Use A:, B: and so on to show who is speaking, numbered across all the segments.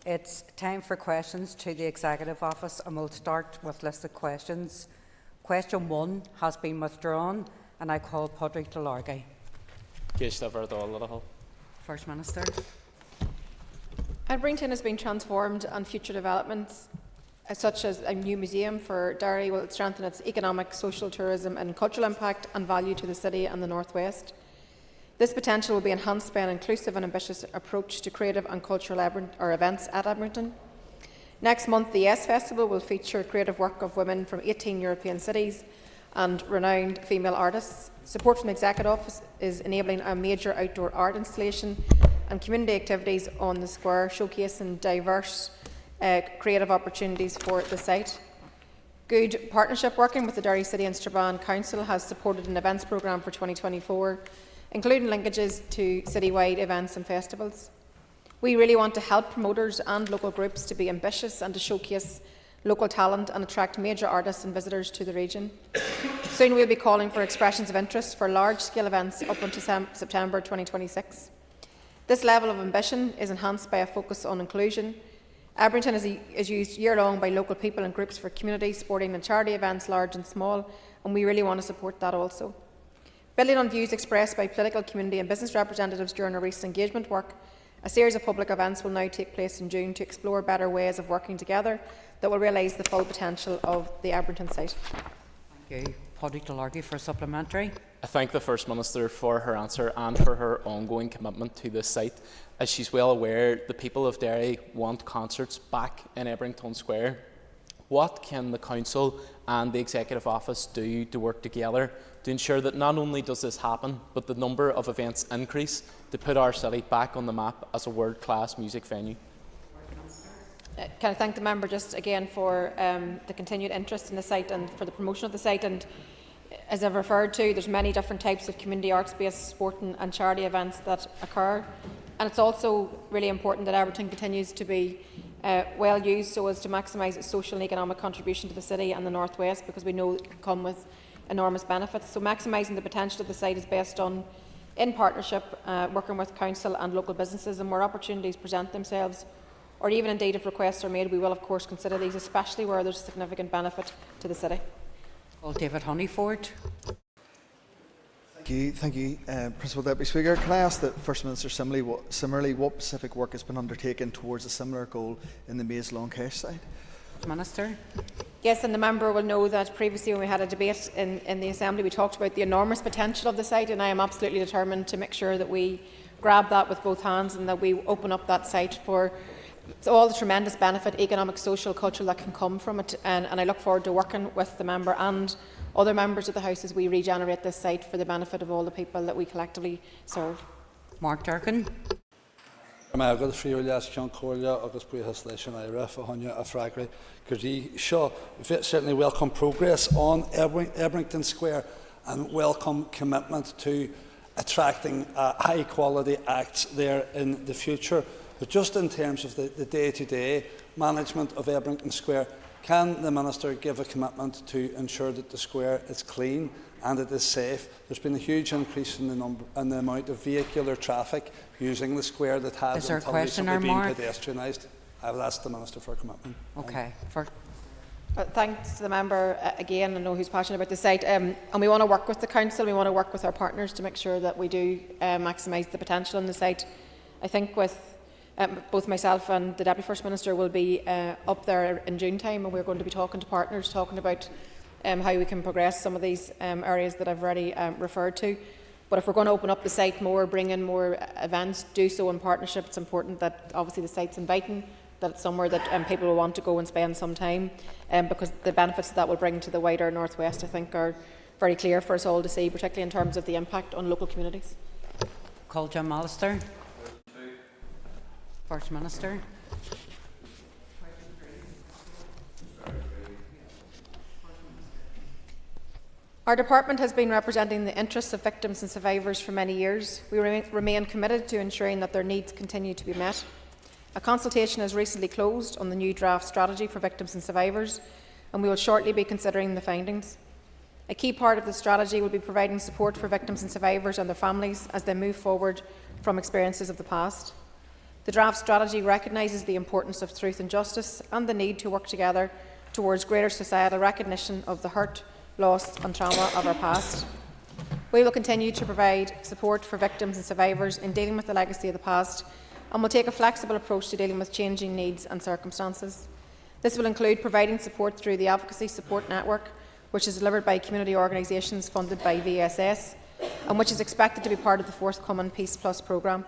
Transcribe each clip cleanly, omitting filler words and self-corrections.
A: It's time for questions to the Executive Office, and we'll start with listed questions. Question 1 has been withdrawn, and I call Padraig Delargy. First Minister.
B: Ebrington has been transformed, and future developments such as a new museum for Derry will strengthen its economic, social, tourism and cultural impact and value to the city and the North West. This potential will be enhanced by an inclusive and ambitious approach to creative and cultural events at Ebrington. Next month, the Yes Festival will feature creative work of women from 18 European cities and renowned female artists. Support from the Executive Office is enabling a major outdoor art installation and community activities on the square, showcasing diverse creative opportunities for the site. Good partnership working with the Derry City and Strabane Council has supported an events programme for 2024, including linkages to citywide events and festivals. We really want to help promoters and local groups to be ambitious and to showcase local talent and attract major artists and visitors to the region. Soon we'll be calling for expressions of interest for large-scale events up until September 2026. This level of ambition is enhanced by a focus on inclusion. Ebrington is used year-long by local people and groups for community, sporting and charity events, large and small, and we really want to support that also. Building on views expressed by political, community and business representatives during our recent engagement work, a series of public events will now take place in June to explore better ways of working together that will realise the full potential of the Ebrington site.
A: Thank you. Padraig Delargy for supplementary.
C: I thank the First Minister for her answer and for her ongoing commitment to this site. As she's well aware, the people of Derry want concerts back in Ebrington Square. What can the Council and the Executive Office do to work together to ensure that not only does this happen, but the number of events increase to put our city back on the map as a world-class music venue?
B: Can I thank the member just again for the continued interest in the site and for the promotion of the site. And as I've referred to, there's many different types of community arts-based sporting and charity events that occur. And it's also really important that Ebrington continues to be well used so as to maximise its social and economic contribution to the city and the North West, because we know it can come with enormous benefits. So maximising the potential of the site is best done in partnership, working with council and local businesses, and where opportunities present themselves, or even indeed if requests are made, we will of course consider these, especially where there's significant benefit to the city.
A: Well, David Honeyford.
D: Thank you, Principal Deputy Speaker. Can I ask the First Minister similarly what specific work has been undertaken towards a similar goal in the Maze Long Kesh site?
A: Minister.
B: Yes, and the member will know that previously when we had a debate in the Assembly, we talked about the enormous potential of the site, and I am absolutely determined to make sure that we grab that with both hands and that we open up that site for all the tremendous benefit, economic, social, cultural, that can come from it. And I look forward to working with the member and other members of the House as we regenerate this site for the benefit of all the people that we collectively serve.
A: Mark Durkin.
E: Certainly welcome progress on Ebrington Square and welcome commitment to attracting high quality acts there in the future. But just in terms of the day-to-day management of Ebrington Square, can the Minister give a commitment to ensure that the square is clean and it is safe? There's been a huge increase in the amount of vehicular traffic using the square that has until recently been pedestrianised. I will ask the Minister for a commitment.
A: Okay.
B: Thanks to the member again. I know who's passionate about the site, and we want to work with the council. We want to work with our partners to make sure that we do maximise the potential on the site. I think with both myself and the Deputy First Minister will be up there in June time, and we're going to be talking to partners, talking about how we can progress some of these areas that I've already referred to. But if we're going to open up the site more, bring in more events, do so in partnership. It's important that obviously the site's inviting, that it's somewhere that people will want to go and spend some time, because the benefits that will bring to the wider North West, I think, are very clear for us all to see, particularly in terms of the impact on local communities.
A: Colm Mallister. First Minister.
B: Our department has been representing the interests of victims and survivors for many years. We remain committed to ensuring that their needs continue to be met. A consultation has recently closed on the new draft strategy for victims and survivors, and we will shortly be considering the findings. A key part of the strategy will be providing support for victims and survivors and their families as they move forward from experiences of the past. The draft strategy recognises the importance of truth and justice and the need to work together towards greater societal recognition of the hurt, loss and trauma of our past. We will continue to provide support for victims and survivors in dealing with the legacy of the past, and will take a flexible approach to dealing with changing needs and circumstances. This will include providing support through the Advocacy Support Network, which is delivered by community organisations funded by VSS, and which is expected to be part of the forthcoming Peace Plus programme.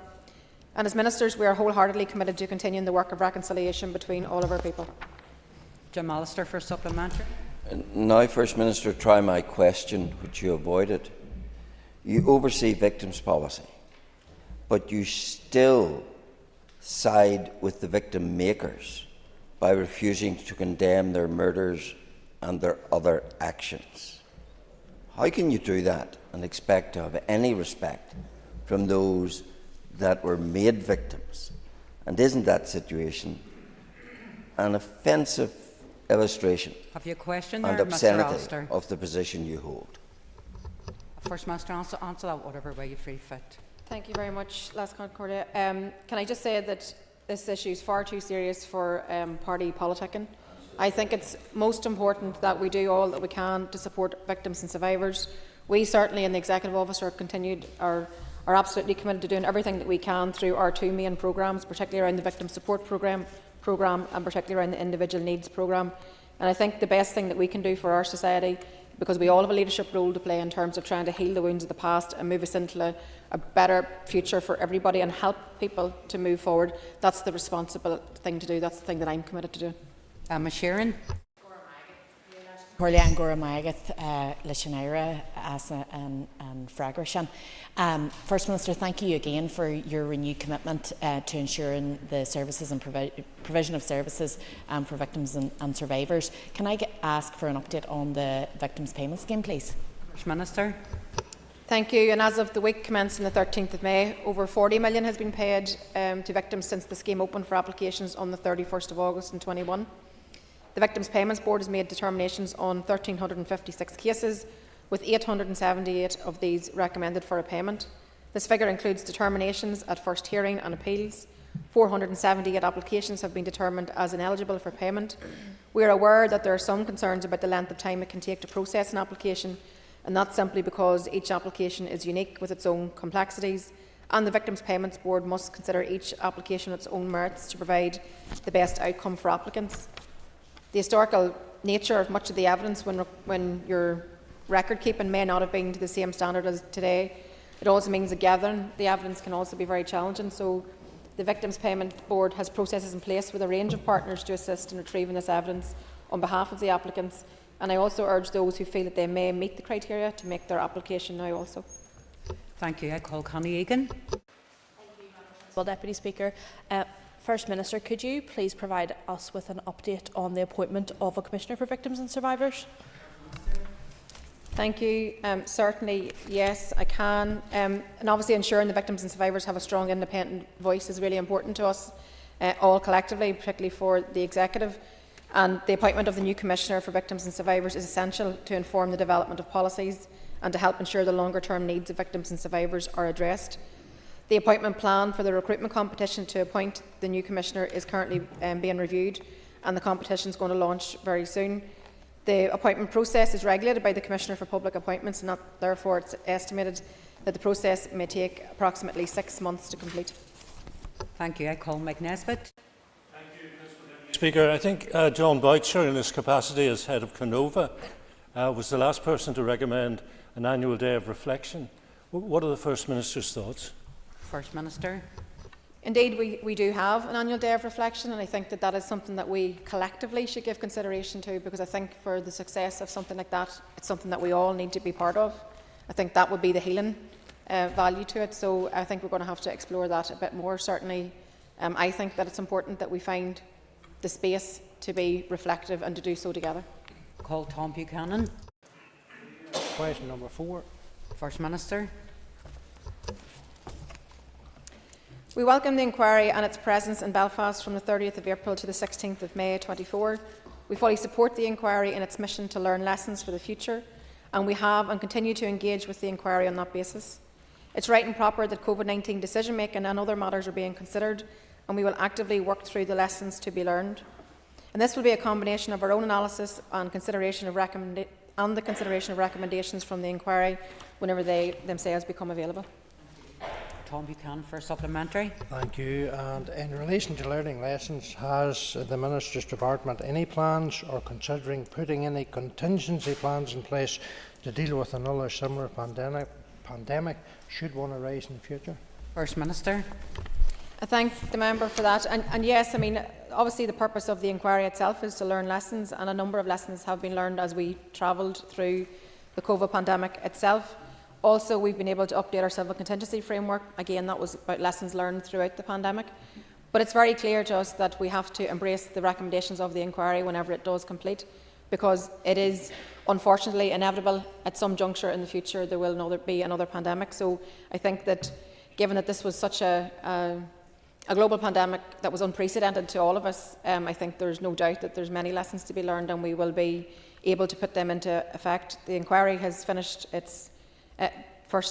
B: And as Ministers, we are wholeheartedly committed to continuing the work of reconciliation between all of our people.
A: Jim Allister for supplementary.
F: Now, First Minister, try my question, which you avoided. You oversee victims' policy, but you still side with the victim makers by refusing to condemn their murders and their other actions. How can you do that and expect to have any respect from those that were made victims? And isn't that situation an offensive illustration
A: Have you a question
F: and
A: there, Mr.
F: obscenity
A: Allister?
F: of the position you hold?
A: First Minister, answer that whatever way you feel fit.
B: Thank you very much, Las Concordia. Can I just say that this issue is far too serious for party politicking. I think it's most important that we do all that we can to support victims and survivors. We certainly in the Executive Office are absolutely committed to doing everything that we can through our two main programmes, particularly around the Victim Support Programme and particularly around the Individual Needs Programme. And I think the best thing that we can do for our society, because we all have a leadership role to play in terms of trying to heal the wounds of the past and move us into a better future for everybody and help people to move forward, that's the responsible thing to do. That's the thing that I'm committed to doing.
A: Ms. Sheeran.
G: Corlean Goramagat, Lishanira, Asa and Fragrashan. First Minister, thank you again for your renewed commitment to ensuring the services and provision of services for victims and survivors. Can I ask for an update on the Victims Payment Scheme, please?
A: First Minister.
B: Thank you. And as of the week commencing the 13th of May, over 40 million has been paid to victims since the scheme opened for applications on the 31st of August in 2021. The Victims Payments Board has made determinations on 1,356 cases, with 878 of these recommended for a payment. This figure includes determinations at first hearing and appeals. 478 applications have been determined as ineligible for payment. We are aware that there are some concerns about the length of time it can take to process an application, and that's simply because each application is unique with its own complexities, and the Victims Payments Board must consider each application its own merits to provide the best outcome for applicants. The historical nature of much of the evidence when your record keeping may not have been to the same standard as today. It also means that gathering the evidence can also be very challenging. So the Victims Payment Board has processes in place with a range of partners to assist in retrieving this evidence on behalf of the applicants. And I also urge those who feel that they may meet the criteria to make their application now also.
A: Thank you. I call Connie Egan.
H: Well, Deputy Speaker, First Minister, could you please provide us with an update on the appointment of a Commissioner for Victims and Survivors?
B: Thank you. Certainly, yes, I can. And obviously ensuring the victims and survivors have a strong independent voice is really important to us, all collectively, particularly for the Executive. And the appointment of the new Commissioner for Victims and Survivors is essential to inform the development of policies and to help ensure the longer-term needs of victims and survivors are addressed. The appointment plan for the recruitment competition to appoint the new Commissioner is currently being reviewed, and the competition is going to launch very soon. The appointment process is regulated by the Commissioner for Public Appointments, and therefore it's estimated that the process may take approximately 6 months to complete.
A: Thank you. I call Mike Nesbitt.
I: Speaker, I think John Boucher, in his capacity as head of Canova, was the last person to recommend an annual day of reflection. What are the First Minister's thoughts?
A: First Minister.
B: Indeed, we do have an annual day of reflection, and I think that is something that we collectively should give consideration to, because I think for the success of something like that, it's something that we all need to be part of. I think that would be the healing value to it, so I think we're going to have to explore that a bit more. Certainly, I think that it's important that we find the space to be reflective and to do so together.
A: Call Tom Buchanan.
J: Question number 4.
A: First Minister.
B: We welcome the inquiry and its presence in Belfast from the 30th of April to the 16th of May 24. We fully support the inquiry in its mission to learn lessons for the future, and we have and continue to engage with the inquiry on that basis. It's right and proper that COVID-19 decision-making and other matters are being considered, and we will actively work through the lessons to be learned. And this will be a combination of our own analysis and consideration of recommendations from the inquiry whenever they themselves become available.
A: Tom Buchanan for supplementary.
J: Thank you. And in relation to learning lessons, has the Minister's Department any plans or considering putting any contingency plans in place to deal with another similar pandemic should one arise in the future?
A: First Minister.
B: I thank the member for that. And yes, I mean, obviously the purpose of the inquiry itself is to learn lessons, and a number of lessons have been learned as we travelled through the COVID pandemic itself. Also, we've been able to update our civil contingency framework. Again, that was about lessons learned throughout the pandemic. But it's very clear to us that we have to embrace the recommendations of the inquiry whenever it does complete, because it is unfortunately inevitable at some juncture in the future there will be another pandemic. So I think that given that this was such a global pandemic that was unprecedented to all of us, I think there's no doubt that there's many lessons to be learned, and we will be able to put them into effect. The inquiry has finished its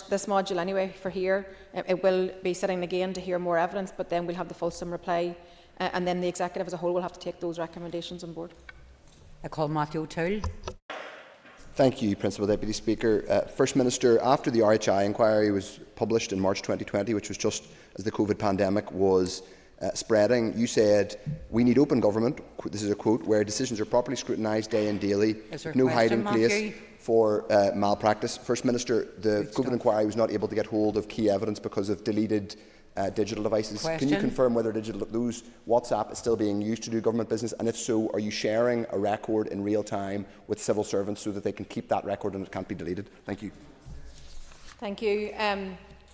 B: this module anyway for here. It will be sitting again to hear more evidence, but then we'll have the fulsome reply, and then the executive as a whole will have to take those recommendations on board.
A: I call Matthew O'Toole.
K: Thank you, Principal Deputy Speaker. First Minister, after the RHI inquiry was published in March 2020, which was just as the COVID pandemic was spreading, you said, "We need open government," this is a quote, "where decisions are properly scrutinised day and daily, no hiding place for malpractice." First Minister, the COVID inquiry was not able to get hold of key evidence because of deleted digital devices. Can you confirm whether those WhatsApp is still being used to do government business, and if so, are you sharing a record in real time with civil servants so that they can keep that record and it can't be deleted? Thank you.
B: Thank you.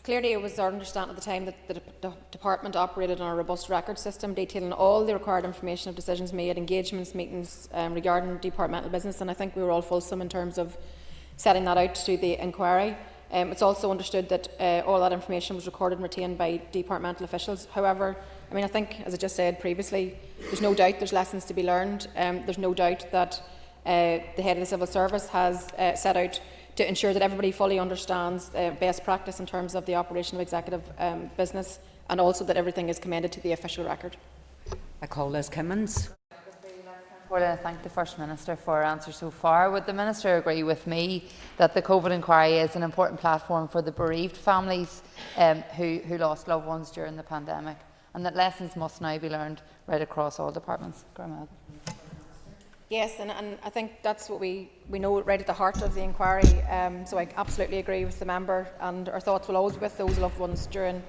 B: Clearly, it was our understanding at the time that the Department operated on a robust record system detailing all the required information of decisions made, engagements, meetings regarding departmental business, and I think we were all fulsome in terms of setting that out to the inquiry. It's also understood that all that information was recorded and retained by departmental officials. However, I mean, I think, as I just said previously, there's no doubt there's lessons to be learned. There's no doubt that the head of the civil service has set out to ensure that everybody fully understands best practice in terms of the operation of executive business, and also that everything is commended to the official record.
A: I call Liz Kimmins.
L: I thank the First Minister for her answer so far. Would the Minister agree with me that the COVID inquiry is an important platform for the bereaved families who lost loved ones during the pandemic, and that lessons must now be learned right across all departments?
B: Yes, and I think that's what we know right at the heart of the inquiry. So I absolutely agree with the member, and our thoughts will always be with those loved ones during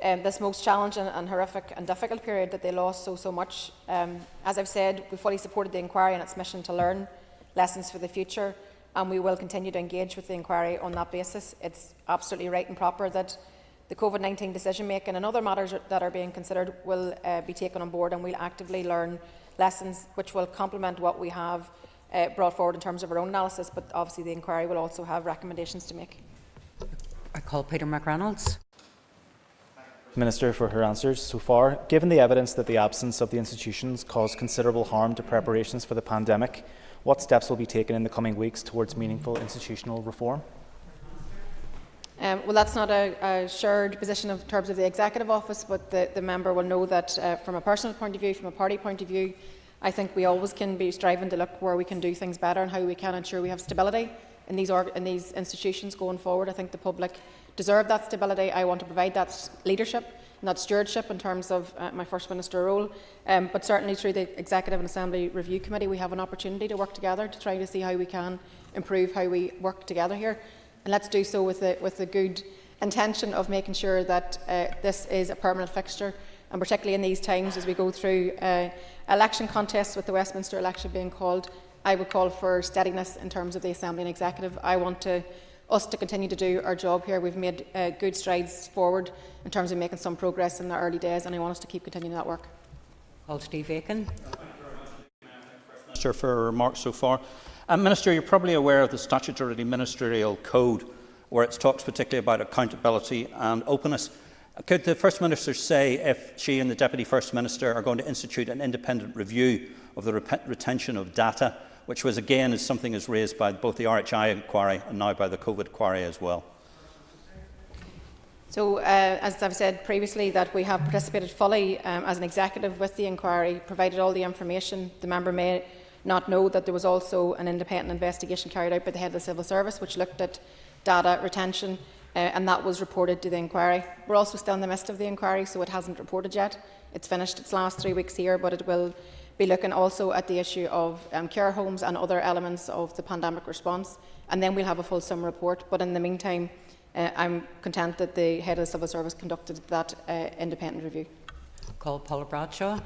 B: this most challenging and horrific and difficult period that they lost so much. As I've said, we fully supported the inquiry and its mission to learn lessons for the future, and we will continue to engage with the inquiry on that basis. It's absolutely right and proper that the COVID-19 decision making and other matters that are being considered will be taken on board, and we'll actively learn lessons which will complement what we have brought forward in terms of our own analysis, but obviously the inquiry will also have recommendations to make.
A: I call Peter McReynolds.
M: Minister for her answers so far. Given the evidence that the absence of the institutions caused considerable harm to preparations for the pandemic, what steps will be taken in the coming weeks towards meaningful institutional reform?
B: Well, that's not a shared position in terms of the Executive Office, but the member will know that from a personal point of view, from a party point of view, I think we always can be striving to look where we can do things better and how we can ensure we have stability in these institutions going forward. I think the public deserve that stability. I want to provide that leadership and that stewardship in terms of my First Minister role. But certainly through the Executive and Assembly Review Committee, we have an opportunity to work together to try to see how we can improve how we work together here. And let's do so with the good intention of making sure that this is a permanent fixture, and particularly in these times as we go through election contests with the Westminster election being called, I would call for steadiness in terms of the Assembly and Executive. I want us to continue to do our job here. We've made good strides forward in terms of making some progress in the early days, and I want us to keep continuing that work.
A: Call Steve Aiken.
N: Minister for her remarks so far. Minister, you're probably aware of the statutory ministerial code, where it talks particularly about accountability and openness. Could the First Minister say if she and the Deputy First Minister are going to institute an independent review of the retention of data, which was again is something is raised by both the RHI inquiry and now by the COVID inquiry as well?
B: So, as I've said previously, that we have participated fully as an executive with the inquiry, provided all the information. The member may not know that there was also an independent investigation carried out by the head of the Civil Service, which looked at data retention, and that was reported to the inquiry. We're also still in the midst of the inquiry, so it hasn't reported yet. It's finished its last 3 weeks here, but it will be looking also at the issue of care homes and other elements of the pandemic response, and then we'll have a fulsome report. But in the meantime, I'm content that the head of the Civil Service conducted that independent review.
A: Call Paula Bradshaw.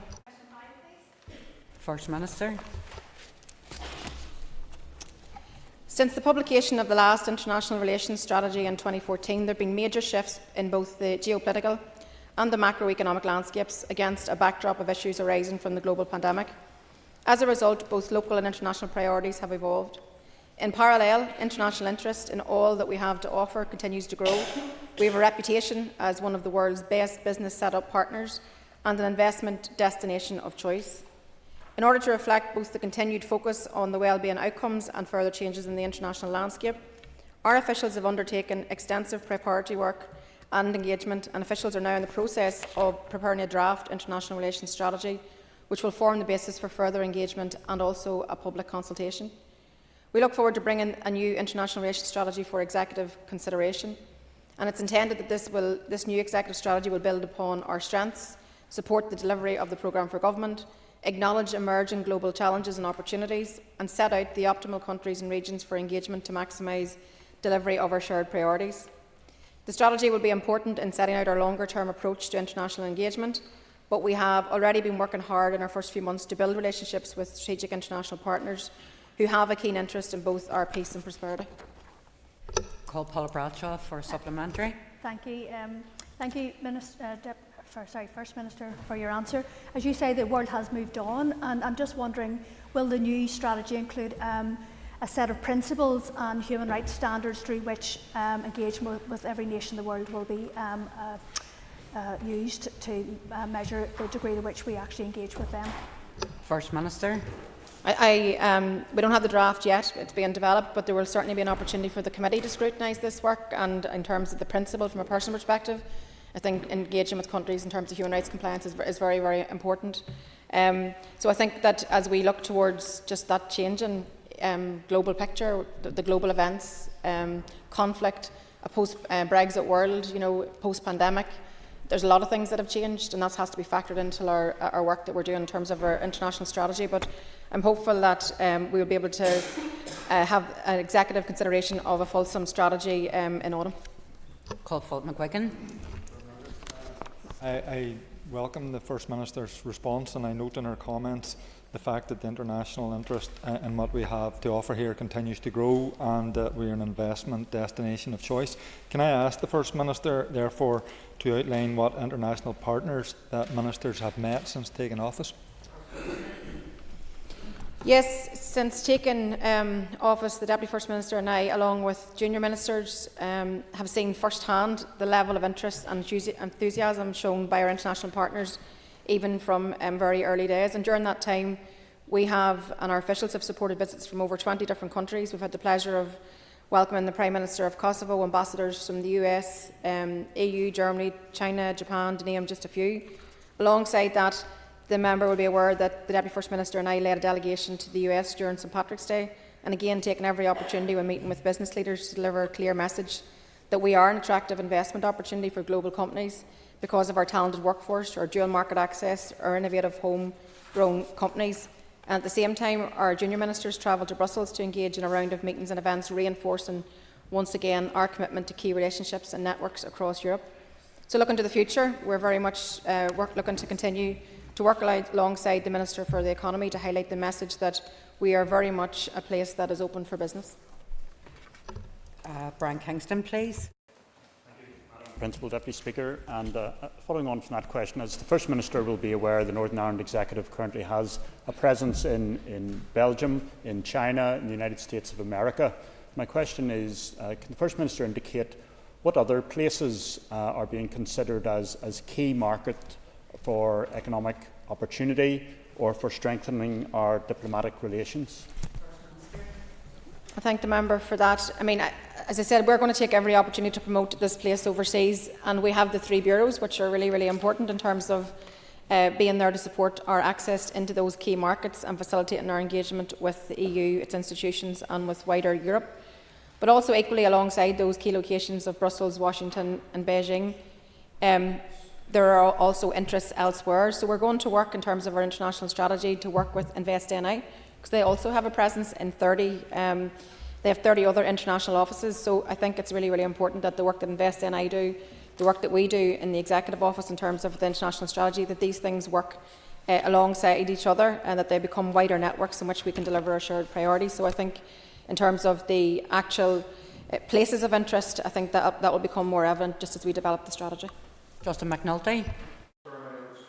A: First Minister.
B: Since the publication of the last international relations strategy in 2014, there have been major shifts in both the geopolitical and the macroeconomic landscapes against a backdrop of issues arising from the global pandemic. As a result, both local and international priorities have evolved. In parallel, international interest in all that we have to offer continues to grow. We have a reputation as one of the world's best business set-up partners and an investment destination of choice. In order to reflect both the continued focus on the wellbeing outcomes and further changes in the international landscape, our officials have undertaken extensive preparatory work and engagement, and officials are now in the process of preparing a draft international relations strategy, which will form the basis for further engagement and also a public consultation. We look forward to bringing a new international relations strategy for executive consideration, and it's intended that this new executive strategy will build upon our strengths, support the delivery of the programme for government, acknowledge emerging global challenges and opportunities, and set out the optimal countries and regions for engagement to maximise delivery of our shared priorities. The strategy will be important in setting out our longer-term approach to international engagement, but we have already been working hard in our first few months to build relationships with strategic international partners who have a keen interest in both our peace and prosperity.
A: Call Paula Bradshaw for supplementary.
O: Thank you. Thank you, First Minister, for your answer. As you say, the world has moved on, and I'm just wondering, will the new strategy include a set of principles and human rights standards through which engagement with every nation in the world will be used to measure the degree to which we actually engage with them?
A: First Minister.
B: We don't have the draft yet, it's being developed, but there will certainly be an opportunity for the committee to scrutinise this work, and in terms of the principle from a personal perspective, I think engaging with countries in terms of human rights compliance is very, very important. So I think that as we look towards just that changing global picture, the global events, conflict, a post-Brexit world, post-pandemic, there's a lot of things that have changed, and that has to be factored into our work that we're doing in terms of our international strategy. But I'm hopeful that we will be able to have an executive consideration of a fulsome strategy in autumn.
A: Call Fulton McGuigan.
P: I welcome the First Minister's response, and I note in her comments the fact that the international interest in what we have to offer here continues to grow, and that we are an investment destination of choice. Can I ask the First Minister, therefore, to outline what international partners that ministers have met since taking office?
B: Yes, since taking office, the Deputy First Minister and I, along with junior ministers, have seen firsthand the level of interest and enthusiasm shown by our international partners, even from very early days. And during that time, we have, and our officials have supported visits from over 20 different countries. We've had the pleasure of welcoming the Prime Minister of Kosovo, ambassadors from the US, EU, Germany, China, Japan, to name just a few. Alongside that, the member will be aware that the Deputy First Minister and I led a delegation to the US during St Patrick's Day, and again taking every opportunity when meeting with business leaders to deliver a clear message that we are an attractive investment opportunity for global companies because of our talented workforce, our dual market access, our innovative home-grown companies. And at the same time, our junior ministers travelled to Brussels to engage in a round of meetings and events, reinforcing once again our commitment to key relationships and networks across Europe. So looking to the future, we're very much looking to continue to work alongside the Minister for the Economy to highlight the message that we are very much a place that is open for business.
A: Brian Kingston, please.
Q: Principal Deputy Speaker, and following on from that question, as the First Minister will be aware, the Northern Ireland Executive currently has a presence in Belgium, in China, in the United States of America. My question is, can the First Minister indicate what other places are being considered as key market for economic opportunity or for strengthening our diplomatic relations?
B: I thank the member for that. I mean, as I said, we're going to take every opportunity to promote this place overseas, and we have the 3 bureaus, which are really, really important in terms of being there to support our access into those key markets and facilitating our engagement with the EU, its institutions, and with wider Europe. But also equally alongside those key locations of Brussels, Washington and Beijing, there are also interests elsewhere. So we're going to work in terms of our international strategy to work with InvestNI, because they also have a presence in 30. They have 30 other international offices. So I think it's really, really important that the work that InvestNI do, the work that we do in the Executive Office in terms of the international strategy, that these things work alongside each other and that they become wider networks in which we can deliver our shared priorities. So I think in terms of the actual places of interest, I think that will become more evident just as we develop the strategy.
A: Justin McNulty.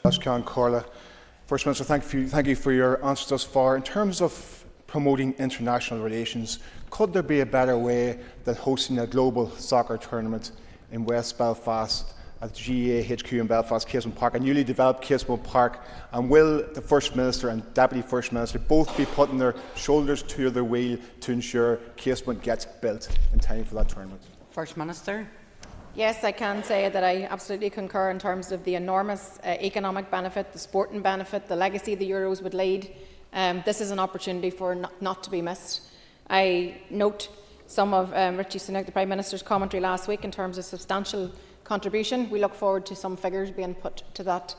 R: Ashkan Corla. First Minister, thank you for your answers thus far. In terms of promoting international relations, could there be a better way than hosting a global soccer tournament in West Belfast at the GEA HQ in Belfast, Casement Park, a newly developed Casement Park? And will the First Minister and Deputy First Minister both be putting their shoulders to the wheel to ensure Casement gets built in time for that tournament?
A: First Minister.
B: Yes, I can say that I absolutely concur in terms of the enormous economic benefit, the sporting benefit, the legacy the Euros would lead. This is an opportunity for not to be missed. I note some of Richie Sunak, the Prime Minister's commentary last week in terms of substantial contribution. We look forward to some figures being put to that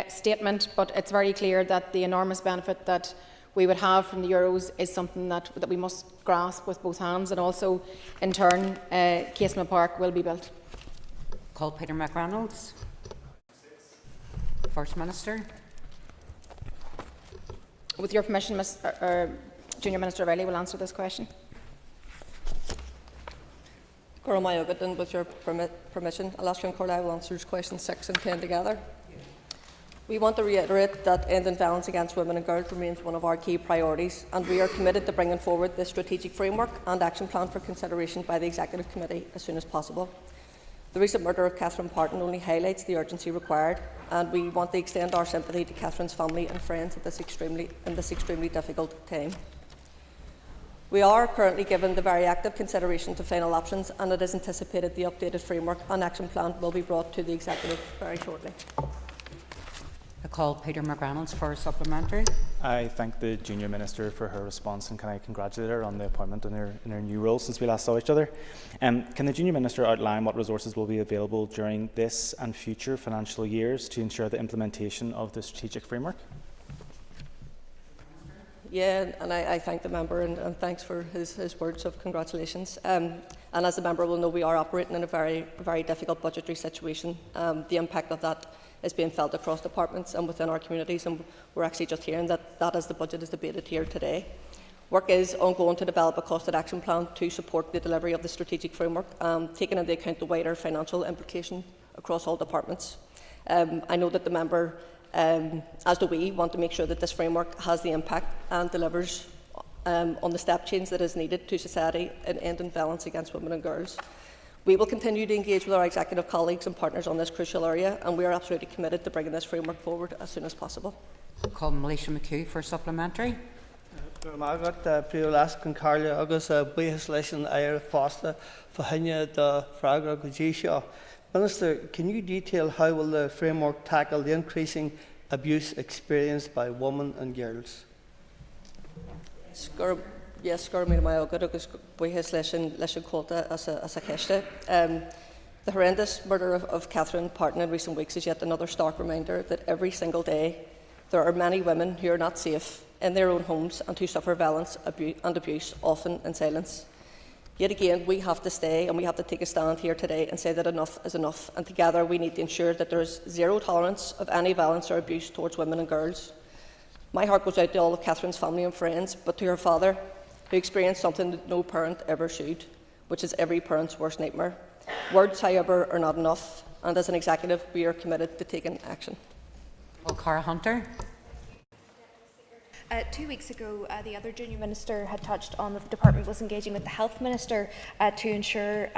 B: statement, but it's very clear that the enormous benefit that we would have from the Euros is something that we must grasp with both hands, and also in turn Casement Park will be built.
A: Call Peter McReynolds. First Minister.
B: With your permission, Junior Minister Riley will answer this question.
S: And with your permission, Alaska and Corley will answer questions 6 and 10 together. We want to reiterate that ending violence against women and girls remains one of our key priorities, and we are committed to bringing forward the strategic framework and action plan for consideration by the Executive Committee as soon as possible. The recent murder of Catherine Parton only highlights the urgency required, and we want to extend our sympathy to Catherine's family and friends at this extremely difficult time. We are currently given the very active consideration to final options, and it is anticipated the updated framework and action plan will be brought to the Executive very shortly.
A: I call Peter McReynolds for a supplementary.
M: I thank the Junior Minister for her response, and can I congratulate her on the appointment in her new role since we last saw each other. Can the Junior Minister outline what resources will be available during this and future financial years to ensure the implementation of the strategic framework?
S: Yeah, and I thank the member and thanks for his words of congratulations. And as the member will know, we are operating in a very difficult budgetary situation. The impact of that is being felt across departments and within our communities, and we're actually just hearing that as the budget is debated here today. Work is ongoing to develop a costed action plan to support the delivery of the strategic framework, taking into account the wider financial implication across all departments. I know that the member, as do we, want to make sure that this framework has the impact and delivers on the step change that is needed to society in ending violence against women and girls. We will continue to engage with our executive colleagues and partners on this crucial area, and we are absolutely committed to bringing this framework forward as soon as possible.
A: Call Malaysia McHugh for supplementary.
T: Minister, can you detail how will the framework tackle the increasing abuse experienced by women and girls?
S: Yes, the horrendous murder of Catherine Parton in recent weeks is yet another stark reminder that every single day there are many women who are not safe in their own homes and who suffer violence and abuse, often in silence. Yet again, we have to stay and we have to take a stand here today and say that enough is enough, and together we need to ensure that there is zero tolerance of any violence or abuse towards women and girls. My heart goes out to all of Catherine's family and friends, but to her father, who experienced something that no parent ever should, which is every parent's worst nightmare. Words, however, are not enough, and as an executive, we are committed to taking action.
A: Cara Hunter.
U: 2 weeks ago, the other Junior Minister had touched on the Department was engaging with the Health Minister to ensure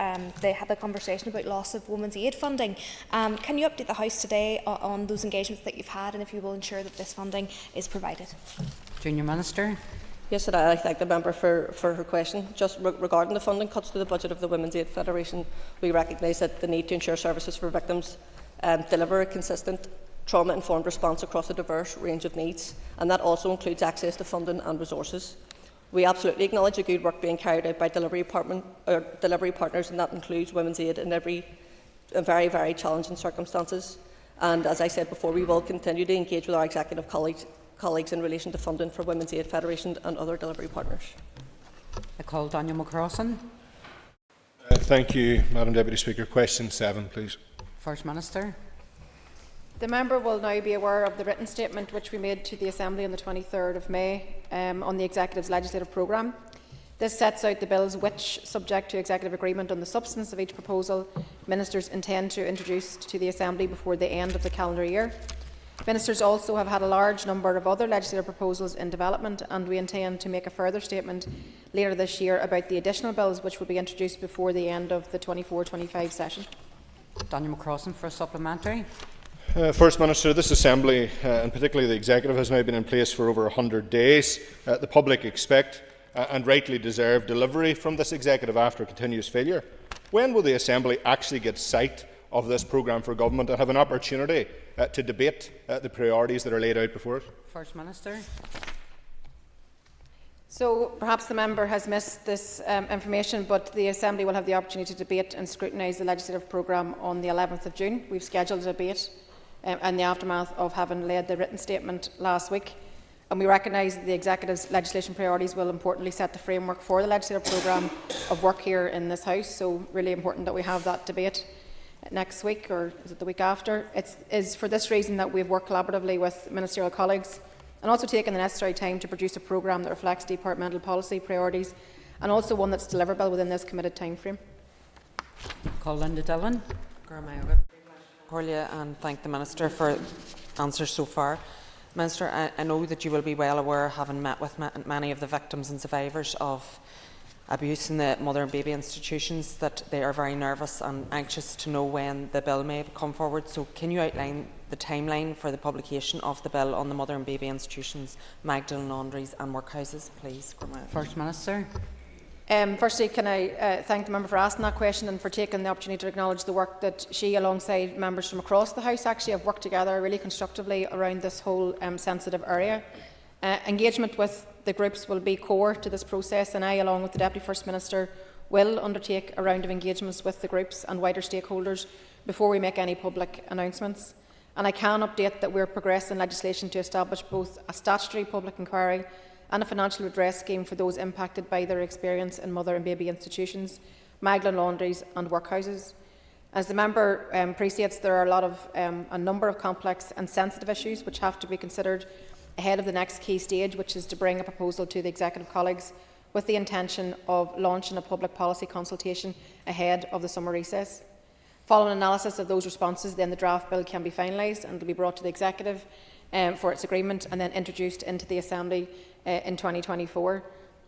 U: they had a conversation about loss of women's aid funding. Can you update the House today on those engagements that you've had, and if you will ensure that this funding is provided?
A: Junior Minister.
S: Yes, and I thank the member for her question. Just regarding the funding cuts to the budget of the Women's Aid Federation, we recognise that the need to ensure services for victims deliver a consistent trauma-informed response across a diverse range of needs, and that also includes access to funding and resources. We absolutely acknowledge the good work being carried out by delivery partners, and that includes Women's Aid in very, very challenging circumstances. And as I said before, we will continue to engage with our executive colleagues in relation to funding for Women's Aid Federation and other delivery partners.
A: I call Daniel McCrossan.
C: Thank you, Madam Deputy Speaker. Question 7, please.
A: First Minister.
B: The member will now be aware of the written statement which we made to the Assembly on the 23rd of May on the Executive's legislative programme. This sets out the bills which, subject to executive agreement on the substance of each proposal, ministers intend to introduce to the Assembly before the end of the calendar year. Ministers also have had a large number of other legislative proposals in development, and we intend to make a further statement later this year about the additional bills which will be introduced before the end of the 24-25 session.
A: Daniel McCrossan for a supplementary.
C: First Minister, this Assembly, and particularly the Executive, has now been in place for over 100 days. The public expect and rightly deserve delivery from this Executive after continuous failure. When will the Assembly actually get sight of this programme for government and have an opportunity to debate the priorities that are laid out before it?
A: First Minister.
B: So perhaps the member has missed this information, but the Assembly will have the opportunity to debate and scrutinise the legislative programme on the 11th of June. We've scheduled a debate in the aftermath of having laid the written statement last week. And we recognise that the Executive's legislation priorities will importantly set the framework for the legislative programme of work here in this House. So really important that we have that debate next week, or is it the week after? It is for this reason that we have worked collaboratively with ministerial colleagues and also taken the necessary time to produce a programme that reflects departmental policy priorities and also one that's deliverable within this committed timeframe.
A: Call Linda Dillon.
V: Corlia, and thank the Minister for answers so far. Minister, I know that you will be well aware, having met with many of the victims and survivors of abuse in the mother and baby institutions, that they are very nervous and anxious to know when the bill may come forward. So can you outline the timeline for the publication of the bill on the mother and baby institutions, Magdalen laundries and workhouses, please?
A: First Minister.
B: Firstly, can I thank the member for asking that question and for taking the opportunity to acknowledge the work that she, alongside members from across the House, actually have worked together really constructively around this whole sensitive area. Engagement with the groups will be core to this process, and I, along with the Deputy First Minister, will undertake a round of engagements with the groups and wider stakeholders before we make any public announcements. And I can update that we are progressing legislation to establish both a statutory public inquiry and a financial redress scheme for those impacted by their experience in mother and baby institutions, Magdalen laundries and workhouses. As the member appreciates, there are a number of complex and sensitive issues which have to be considered ahead of the next key stage, which is to bring a proposal to the Executive colleagues with the intention of launching a public policy consultation ahead of the summer recess. Following analysis of those responses, then the draft bill can be finalised and will be brought to the Executive for its agreement and then introduced into the Assembly in 2024.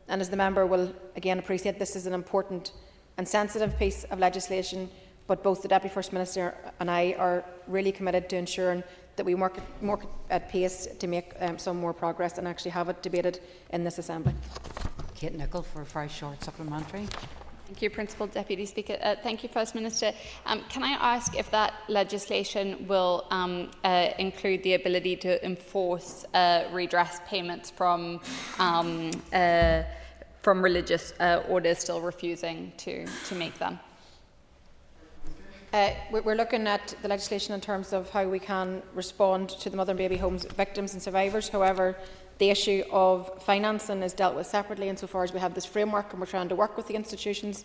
B: And as the member will again appreciate, this is an important and sensitive piece of legislation, but both the Deputy First Minister and I are really committed to ensuring that we work at pace to make some more progress and actually have it debated in this Assembly.
A: Kate Nicholl for a very short supplementary.
W: Thank you, Principal Deputy Speaker. Thank you, First Minister. Can I ask if that legislation will include the ability to enforce redress payments from religious orders still refusing to make them?
B: We're looking at the legislation in terms of how we can respond to the mother and baby homes victims and survivors. However, the issue of financing is dealt with separately insofar as we have this framework and we're trying to work with the institutions.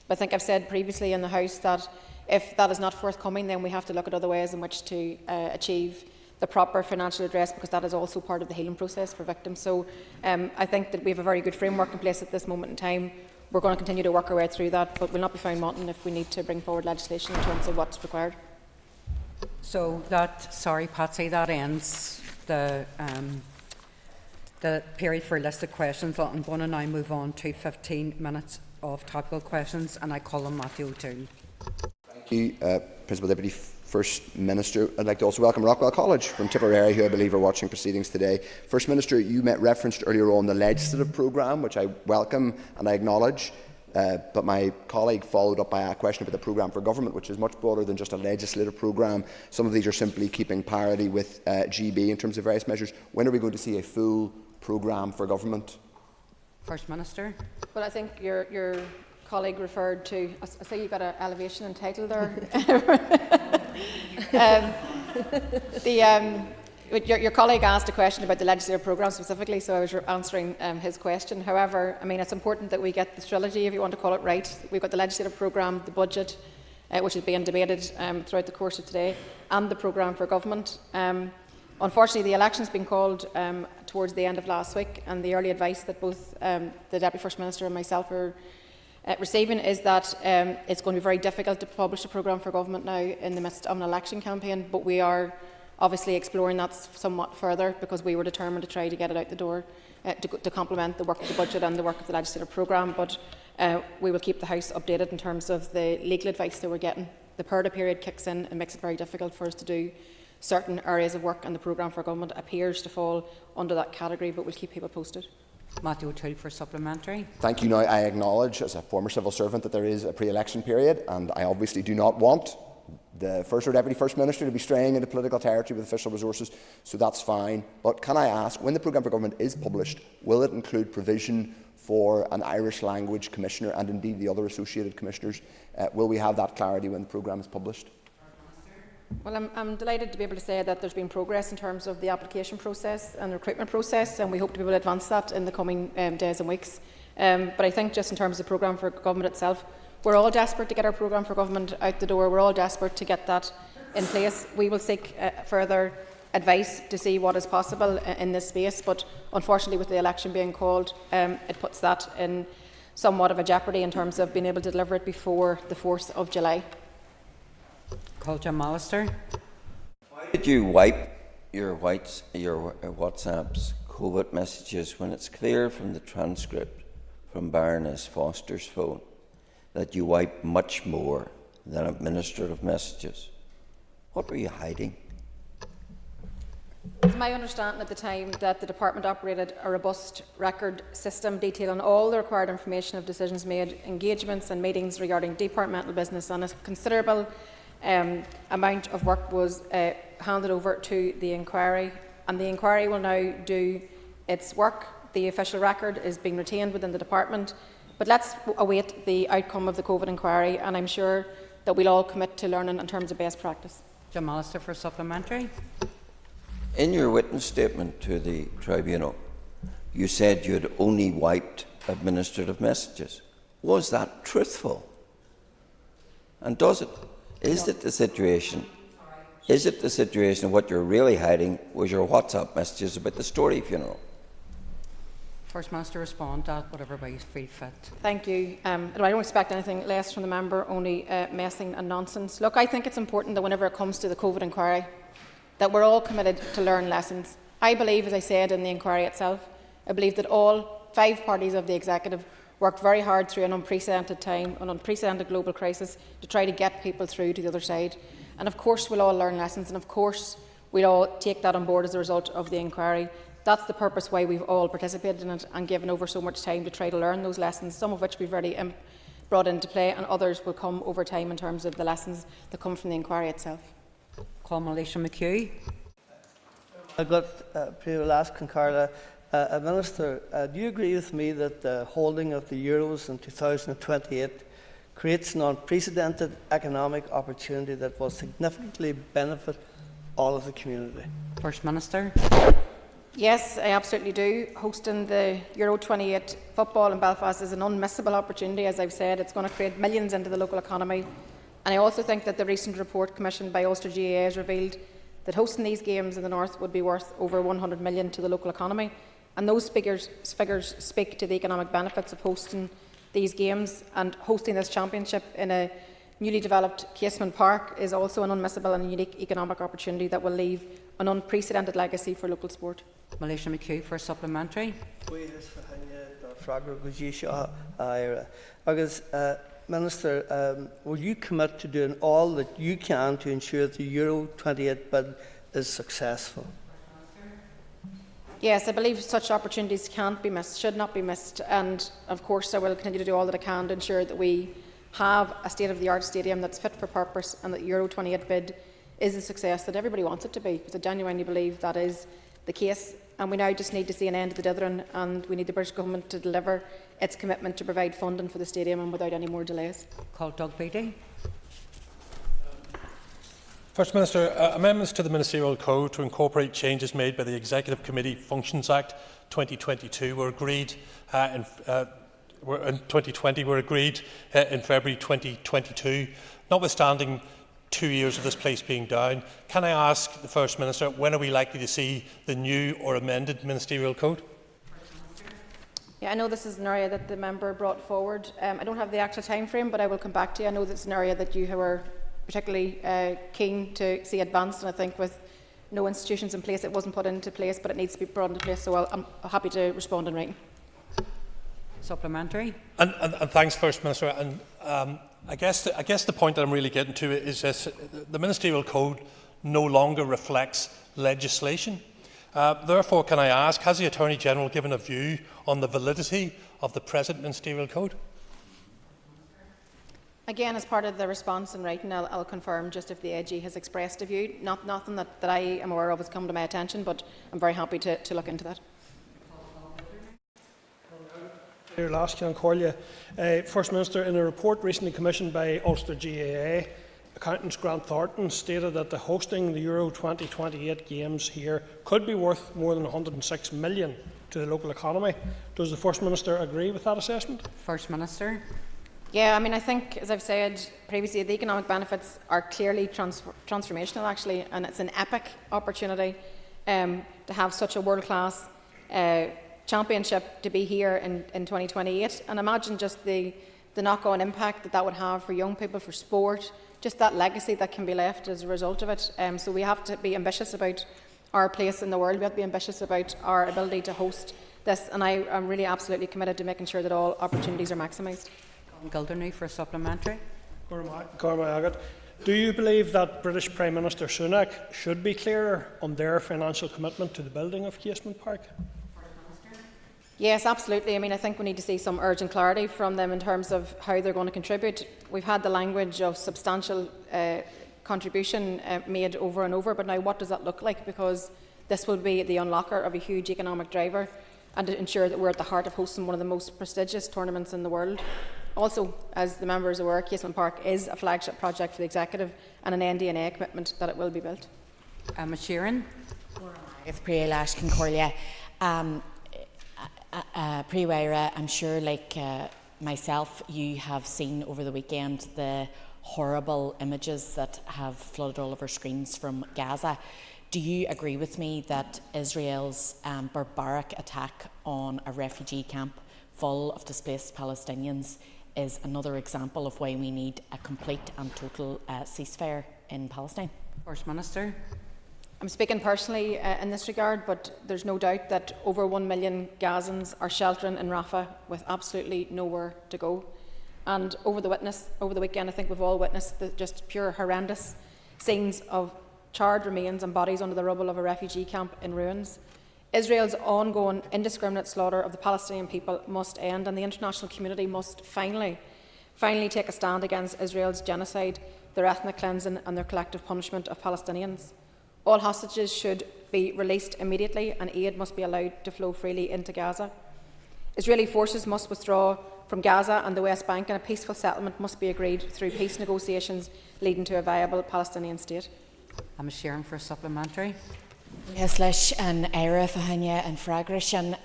B: But I think I've said previously in the House that if that is not forthcoming, then we have to look at other ways in which to achieve the proper financial redress, because that is also part of the healing process for victims. So I think that we have a very good framework in place at this moment in time. We're going to continue to work our way through that, but we'll not be found wanting if we need to bring forward legislation in terms of what's required.
A: So sorry Patsy, that ends the period for listed questions. I'm going to now move on to 15 minutes of topical questions, and I call on Matthew O'Toole.
K: Thank you, Principal Deputy. First Minister, I'd like to also welcome Rockwell College from Tipperary, who I believe are watching proceedings today. First Minister, you referenced earlier on the legislative programme, which I welcome and I acknowledge, but my colleague followed up by a question about the programme for government, which is much broader than just a legislative programme. Some of these are simply keeping parity with GB in terms of various measures. When are we going to see a full programme for government?
A: First Minister.
B: Well, I think your colleague referred to, I say you got an elevation in title there. Your colleague asked a question about the legislative programme specifically, so I was answering his question. However, I mean, it's important that we get the trilogy, if you want to call it right. We've got the legislative programme, the budget, which is being debated throughout the course of today, and the programme for government. Unfortunately, the election's been called towards the end of last week, and the early advice that both the Deputy First Minister and myself are receiving is that it's going to be very difficult to publish a programme for government now in the midst of an election campaign, but we are obviously exploring that somewhat further because we were determined to try to get it out the door to complement the work of the budget and the work of the legislative programme. But we will keep the House updated in terms of the legal advice that we're getting. The purdah period kicks in and makes it very difficult for us to do certain areas of work, and the programme for government appears to fall under that category, but we'll keep people posted.
A: Matthew O'Toole for supplementary.
K: Thank you. Now, I acknowledge as a former civil servant that there is a pre-election period, and I obviously do not want the First or Deputy First Minister to be straying into political territory with official resources, so that's fine. But can I ask, when the programme for government is published, will it include provision for an Irish language commissioner and indeed the other associated commissioners? Will we have that clarity when the programme is published?
B: Well, I'm delighted to be able to say that there's been progress in terms of the application process and the recruitment process, and we hope to be able to advance that in the coming days and weeks. But I think just in terms of the programme for government itself, we're all desperate to get our programme for government out the door. We're all desperate to get that in place. We will seek further advice to see what is possible in this space, but unfortunately with the election being called, it puts that in somewhat of a jeopardy in terms of being able to deliver it before the 4th of July.
A: Colin Mallister.
D: Why did you wipe your WhatsApp's COVID messages when it's clear from the transcript from Baroness Foster's phone that you wiped much more than administrative messages? What were you hiding?
B: It's my understanding at the time that the department operated a robust record system detailing all the required information of decisions made, engagements and meetings regarding departmental business, and a considerable amount of work was handed over to the inquiry, and the inquiry will now do its work. The official record is being retained within the department, but let's await the outcome of the COVID inquiry, and I'm sure that we'll all commit to learning in terms of best practice.
A: John Mallister for supplementary.
D: In your witness statement to the tribunal, you said you had only wiped administrative messages. Was that truthful? And is it the situation of what you're really hiding was your WhatsApp messages about the Story funeral?
A: First Minister, respond to that, whatever way you feel fit.
B: Thank you. I don't expect anything less from the member, only messing and nonsense. Look, I think it's important that whenever it comes to the COVID inquiry, that we're all committed to learn lessons. I believe, as I said in the inquiry itself, I believe that all 5 parties of the executive worked very hard through an unprecedented time, an unprecedented global crisis, to try to get people through to the other side. And of course we'll all learn lessons, and of course we'll all take that on board as a result of the inquiry. That's the purpose why we've all participated in it and given over so much time to try to learn those lessons, some of which we've already brought into play, and others will come over time in terms of the lessons that come from the inquiry itself.
A: Call Malaysia McHugh.
T: I've got will ask Carla, Minister, do you agree with me that the holding of the Euros in 2028 creates an unprecedented economic opportunity that will significantly benefit all of the community?
A: First Minister.
B: Yes, I absolutely do. Hosting the Euro 28 football in Belfast is an unmissable opportunity. As I've said, it's going to create millions into the local economy. And I also think that the recent report commissioned by Ulster GAA has revealed that hosting these games in the north would be worth over 100 million to the local economy. And those figures speak to the economic benefits of hosting these games, and hosting this championship in a newly developed Casement Park is also an unmissable and unique economic opportunity that will leave an unprecedented legacy for local sport.
A: Malaysia McHugh for supplementary.
T: Minister, will you commit to doing all that you can to ensure that the Euro 28 bid is successful?
B: Yes, I believe such opportunities can't be missed, should not be missed, and of course I will continue to do all that I can to ensure that we have a state-of-the-art stadium that's fit for purpose and that the Euro 28 bid is a success that everybody wants it to be, because I genuinely believe that is the case. And we now just need to see an end to the dithering, and we need the British Government to deliver its commitment to provide funding for the stadium and without any more delays.
A: Call Doug Beattie.
E: First Minister, amendments to the Ministerial Code to incorporate changes made by the Executive Committee Functions Act 2022 were agreed in 2020 were agreed in February 2022. Notwithstanding 2 years of this place being down, can I ask the First Minister, when are we likely to see the new or amended Ministerial Code?
B: Yeah, I know this is an area that the member brought forward. I don't have the actual time frame, but I will come back to you. I know that's an area that you were particularly keen to see advanced, and I think with no institutions in place it wasn't put into place, but it needs to be brought into place, so I'm happy to respond in writing.
A: Supplementary.
E: And thanks, First Minister. And I guess the point that I'm really getting to is this: the Ministerial Code no longer reflects legislation. Therefore, can I ask, has the Attorney General given a view on the validity of the present Ministerial Code?
B: Again, as part of the response in writing, I'll confirm just if the AG has expressed a view. Nothing that I am aware of has come to my attention, but I'm very happy to look into that.
F: First Minister, in a report recently commissioned by Ulster GAA, accountants Grant Thornton stated that the hosting the Euro 2028 games here could be worth more than 106 million to the local economy. Does the First Minister agree with that assessment?
A: First Minister.
B: Yeah, I mean, I think, as I've said previously, the economic benefits are clearly transformational, actually, and it's an epic opportunity to have such a world-class championship to be here in 2028. And imagine just the knock-on impact that would have for young people, for sport, just that legacy that can be left as a result of it. So we have to be ambitious about our place in the world. We have to be ambitious about our ability to host this, and I am really absolutely committed to making sure that all opportunities are maximised.
A: Gildernew for a supplementary.
F: Do you believe that British Prime Minister Sunak should be clearer on their financial commitment to the building of Casement Park?
B: Yes, absolutely. I mean, I think we need to see some urgent clarity from them in terms of how they're going to contribute. We've had the language of substantial contribution made over and over, but now what does that look like? Because this will be the unlocker of a huge economic driver and to ensure that we're at the heart of hosting one of the most prestigious tournaments in the world. Also, as the member is aware, Casement Park is a flagship project for the Executive and an NDNA commitment that it will be built.
A: Emma Sheeran.
G: Pre-Waira, I'm sure, like myself, you have seen over the weekend the horrible images that have flooded all of our screens from Gaza. Do you agree with me that Israel's barbaric attack on a refugee camp full of displaced Palestinians is another example of why we need a complete and total ceasefire in Palestine?
A: First Minister.
B: I'm speaking personally in this regard, but there's no doubt that over 1 million Gazans are sheltering in Rafah with absolutely nowhere to go. And over the weekend, I think we've all witnessed the just pure horrendous scenes of charred remains and bodies under the rubble of a refugee camp in ruins. Israel's ongoing indiscriminate slaughter of the Palestinian people must end, and the international community must finally take a stand against Israel's genocide, their ethnic cleansing and their collective punishment of Palestinians. All hostages should be released immediately, and aid must be allowed to flow freely into Gaza. Israeli forces must withdraw from Gaza and the West Bank, and a peaceful settlement must be agreed through peace negotiations leading to a viable Palestinian state.
A: I'm Sharon for a supplementary.
G: Yes, leis an éire fahanya and fragration.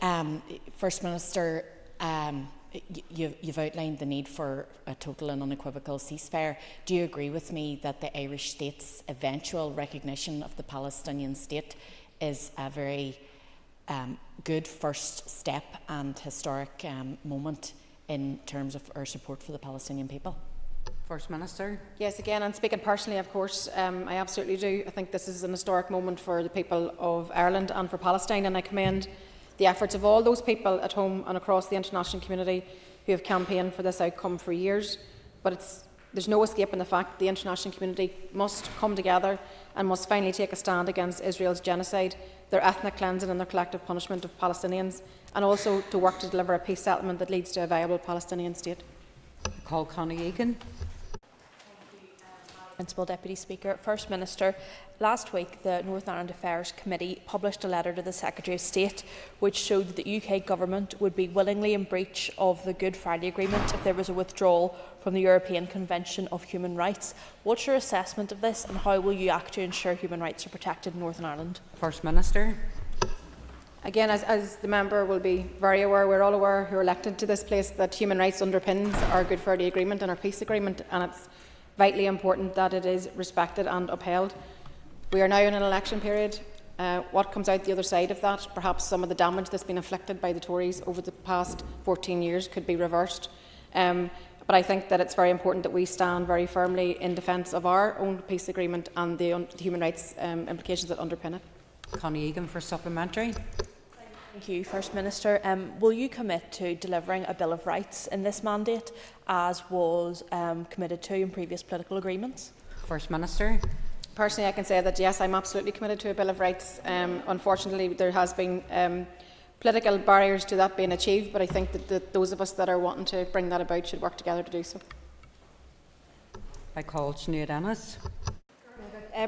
G: First Minister, you've outlined the need for a total and unequivocal ceasefire. Do you agree with me that the Irish state's eventual recognition of the Palestinian state is a very good first step and historic moment in terms of our support for the Palestinian people?
A: First Minister.
B: Yes, again, and speaking personally, of course, I absolutely do. I think this is an historic moment for the people of Ireland and for Palestine, and I commend the efforts of all those people at home and across the international community who have campaigned for this outcome for years. but there's no escaping the fact the international community must come together and must finally take a stand against Israel's genocide, their ethnic cleansing and their collective punishment of Palestinians, and also to work to deliver a peace settlement that leads to a viable Palestinian state.
A: Call Connie Egan.
U: Principal Deputy Speaker. First Minister, last week the Northern Ireland Affairs Committee published a letter to the Secretary of State which showed that the UK Government would be willingly in breach of the Good Friday Agreement if there was a withdrawal from the European Convention of Human Rights. What's your assessment of this, and how will you act to ensure human rights are protected in Northern Ireland?
A: First Minister.
B: Again, as the member will be very aware, we're all aware who are elected to this place that human rights underpins our Good Friday Agreement and our peace agreement, and it's vitally important that it is respected and upheld. We are now in an election period. What comes out the other side of that, perhaps some of the damage that's been inflicted by the Tories over the past 14 years could be reversed. But I think that it's very important that we stand very firmly in defence of our own peace agreement and the human rights implications that underpin it.
A: Connie Egan for supplementary.
U: Thank you, First Minister. Will you commit to delivering a Bill of Rights in this mandate, as was committed to in previous political agreements?
A: First Minister.
B: Personally, I can say that yes, I'm absolutely committed to a Bill of Rights. Unfortunately, there has been political barriers to that being achieved, but I think that those of us that are wanting to bring that about should work together to do so.
A: I call Sinead Ennis.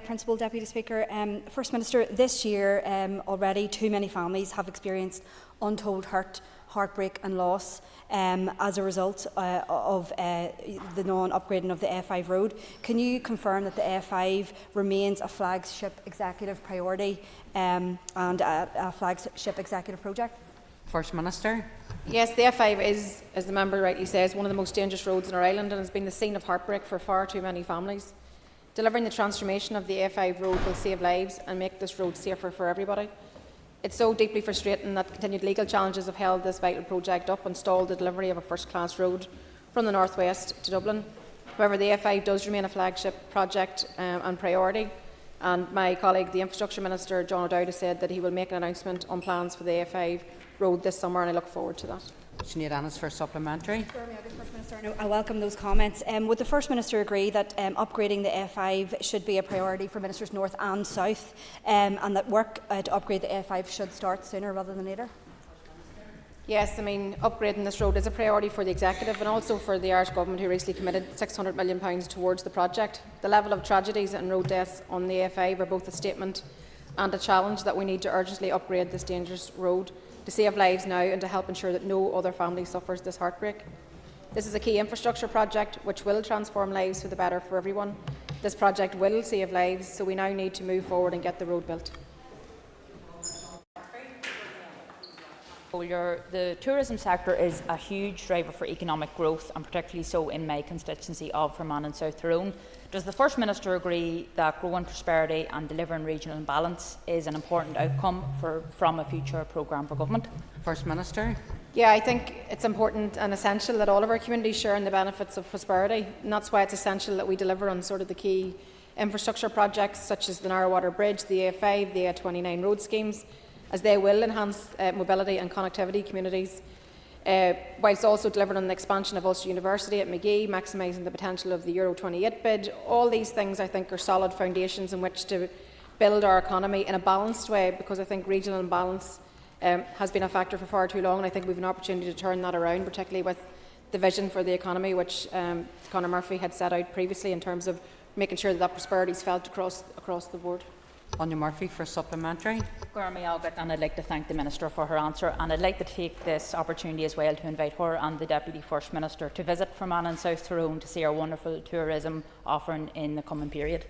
H: Principal Deputy Speaker. First Minister, this year already too many families have experienced untold hurt, heartbreak and loss as a result of the non-upgrading of the A5 road. Can you confirm that the A5 remains a flagship executive priority and a flagship executive project?
A: First Minister.
B: Yes, the A5 is, as the member rightly says, one of the most dangerous roads in our island and has been the scene of heartbreak for far too many families. Delivering the transformation of the A5 road will save lives and make this road safer for everybody. It's so deeply frustrating that continued legal challenges have held this vital project up and stalled the delivery of a first-class road from the North West to Dublin. However, the A5 does remain a flagship project and priority, and my colleague, the Infrastructure Minister, John O'Dowd, has said that he will make an announcement on plans for the A5 road this summer, and I look forward to that.
A: Sinead Ennis for supplementary.
H: I welcome those comments. Would the First Minister agree that upgrading the A5 should be a priority for Ministers North and South, and that work to upgrade the A5 should start sooner rather than later?
B: Yes, I mean, upgrading this road is a priority for the Executive and also for the Irish Government, who recently committed £600 million towards the project. The level of tragedies and road deaths on the A5 are both a statement and a challenge that we need to urgently upgrade this dangerous road to save lives now and to help ensure that no other family suffers this heartbreak. This is a key infrastructure project which will transform lives for the better for everyone. This project will save lives, so we now need to move forward and get the road built.
I: The tourism sector is a huge driver for economic growth, and particularly so in my constituency of Fermanagh and South Tyrone. Does the First Minister agree that growing prosperity and delivering regional balance is an important outcome from a future programme for government?
A: First Minister.
B: Yeah, I think it's important and essential that all of our communities share in the benefits of prosperity, and that's why it's essential that we deliver on sort of the key infrastructure projects such as the Narrow Bridge, the A5, the A29 road schemes, as they will enhance mobility and connectivity communities, whilst also delivering on the expansion of Ulster University at Magee, maximising the potential of the Euro 28 bid. All these things, I think, are solid foundations in which to build our economy in a balanced way, because I think regional imbalance has been a factor for far too long, and I think we have an opportunity to turn that around, particularly with the vision for the economy which Conor Murphy had set out previously in terms of making sure that prosperity is felt across the board.
A: Anya Murphy for supplementary.
I: And I'd like to thank the Minister for her answer, and I'd like to take this opportunity as well to invite her and the Deputy First Minister to visit Fermanagh and South Tyrone to see our wonderful tourism offering in the coming period.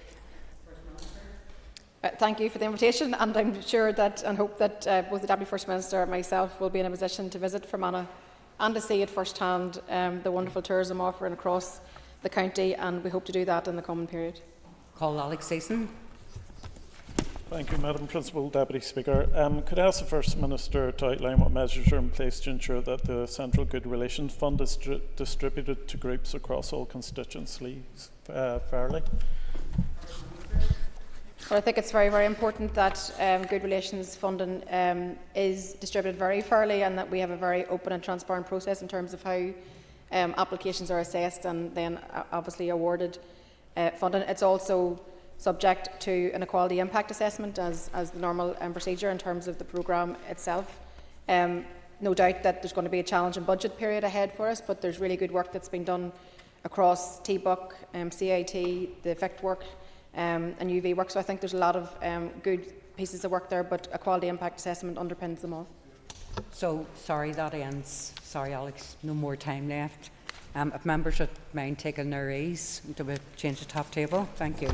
B: Thank you for the invitation, and I'm sure that and hope that both the Deputy First Minister and myself will be in a position to visit Fermanagh and to see at first hand the wonderful tourism offering across the county, and we hope to do that in the coming period.
A: Call Alex Season.
J: Thank you, Madam Principal Deputy Speaker. Could I ask the First Minister to outline what measures are in place to ensure that the Central Good Relations Fund is distributed to groups across all constituencies fairly?
B: Well, I think it's very, very important that Good Relations funding is distributed very fairly, and that we have a very open and transparent process in terms of how applications are assessed and then obviously awarded funding. It's also subject to an equality impact assessment as the normal procedure in terms of the programme itself. No doubt that there's going to be a challenging budget period ahead for us, but there's really good work that's been done across TBUC, CIT, the FICT work and UV work. So I think there's a lot of good pieces of work there, but a quality impact assessment underpins them all.
A: So, sorry, that ends. Sorry, Alex, no more time left. If members would mind taking their ease, do we change the top table? Thank you.